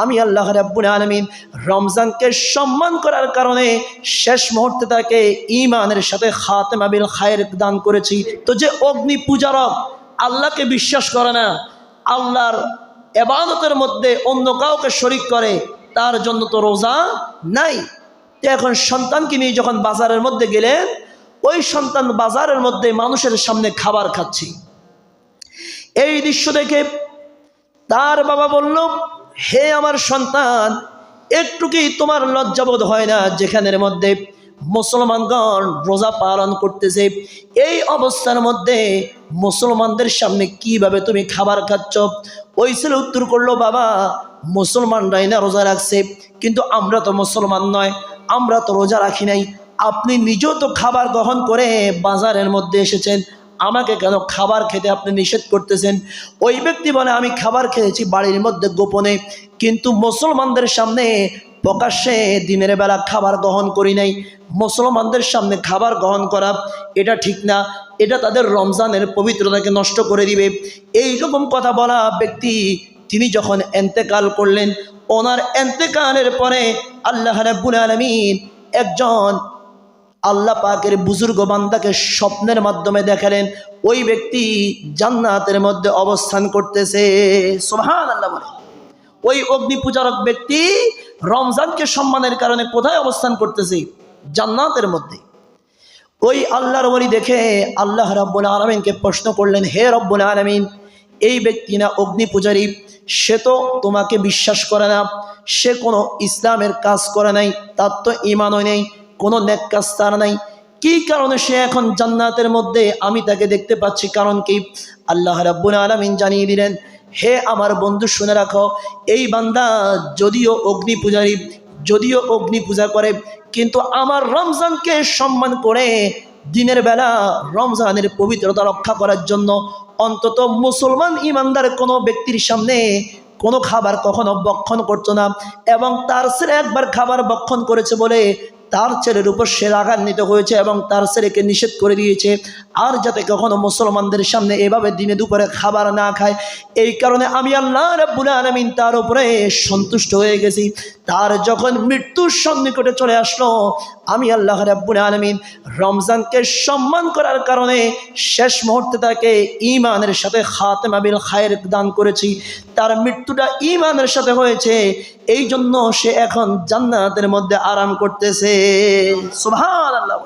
আমি আল্লাহ রাব্বুল আলামিন রমজানকে সম্মান করার কারণে শেষ মুহূর্তে তাকে ঈমানের সাথে খাতেমা বিল খায়ের দান করেছি। তো যে অগ্নি পূজারক আল্লাহকে বিশ্বাস করে না, আল্লাহর ইবাদতের মধ্যে অন্য কাউকে শরীক করে, তার জন্য তো রোজা নাই। তো এখন সন্তানকে নিয়ে যখন বাজারের মধ্যে গেলেন, ওই সন্তান বাজারের মধ্যে মানুষের সামনে খাবার খাচ্ছি। এই দৃশ্য দেখে তার বাবা বলল, হে আমার সন্তান, একটু কি তোমার লজ্জাবোধ হয় না যেখানের মধ্যে মুসলমানগণ রোজা পালন করতেছে, এই অবস্থার মধ্যে মুসলমানদের সামনে কিভাবে তুমি খাবার খাচ্ছ? ওই ছেলে উত্তর করলো, বাবা মুসলমানরাই না রোজা রাখছে, কিন্তু আমরা তো মুসলমান নয়, আমরা তো রোজা রাখি নাই। আপনি নিজেও তো খাবার গ্রহণ করে বাজারের মধ্যে এসেছেন, আমাকে কেন খাবার খেতে আপনি নিষেধ করতেছেন? ওই ব্যক্তি বলে, আমি খাবার খেয়েছি বাড়ির মধ্যে গোপনে, কিন্তু মুসলমানদের সামনে প্রকাশ্যে দিনের বেলা খাবার গ্রহণ করি নাই। মুসলমানদের সামনে খাবার গ্রহণ করা এটা ঠিক না, এটা তাদের রমজানের পবিত্রতাকে নষ্ট করে দিবে। এই রকম কথা বলা ব্যক্তি তিনি যখন ইন্তেকাল করলেন, ওনার ইন্তেকালের পরে আল্লাহ রাব্বুল আলামিন একজন আল্লাহ পাকের বুজুর্গ বান্দাকে স্বপ্নের মাধ্যমে দেখালেন, ওই ব্যক্তি জান্নাতের মধ্যে অবস্থান করতেছে। সুবহানাল্লাহ বলে। ওই অগ্নি পূজারক ব্যক্তি রমজানকে সম্মানের কারণে কোথায় অবস্থান করতেছে? জান্নাতের মধ্যে। ওই আল্লাহর ওলি দেখে আল্লাহ রাব্বুল আলামিনকে প্রশ্ন করলেন, হে রব্বুল আলামিন, এই ব্যক্তি না অগ্নি পূজারী, সে তো তোমাকে বিশ্বাস করে না, সে কোনো ইসলামের কাজ করে নাই, তার তো ঈমানও নেই, কোনো নেক কাজ তার নাই, কি কারণে সে এখন জান্নাতের মধ্যে আমি তাকে দেখতে পাচ্ছি, কারণ কি? আল্লাহ রাব্বুল আলামিন জানিয়ে দিলেন, হে আমার বন্ধু শুনে রাখো, এই বান্দা যদিও অগ্নি পূজারী, যদিও অগ্নি পূজা করে, কিন্তু আমার রমজানকে সম্মান করে দিনের বেলা রমজানের পবিত্রতা রক্ষা করার জন্য অন্তত মুসলমান ইমানদার কোনো ব্যক্তির সামনে কোনো খাবার কখনো ভক্ষণ করতো না, এবং তার ছেলে একবার খাবার ভক্ষণ করেছে বলে তার ছেলের উপর সে রাগান্বিত হয়েছে এবং তার ছেলেকে নিষেধ করে দিয়েছে আর যাতে কখনো মুসলমানদের সামনে এভাবে দিনে দুপুরে খাবার না খায়। এই কারণে আমি আল্লাহ রাব্বুল আলামিন তার উপরে সন্তুষ্ট হয়ে গেছি। তার যখন মৃত্যুর সন্নিকটে চলে আসলো, আমি আল্লাহ রাব্বুল আলামিন রমজানকে সম্মান করার কারণে শেষ মুহূর্তে তাকে ঈমানের সাথে খাতেমা বিল খায়ের দান করেছি। তার মৃত্যুটা ঈমানের সাথে হয়েছে, এই জন্য সে এখন জান্নাতের মধ্যে আরাম করতেছে। সুবহানাল্লাহ।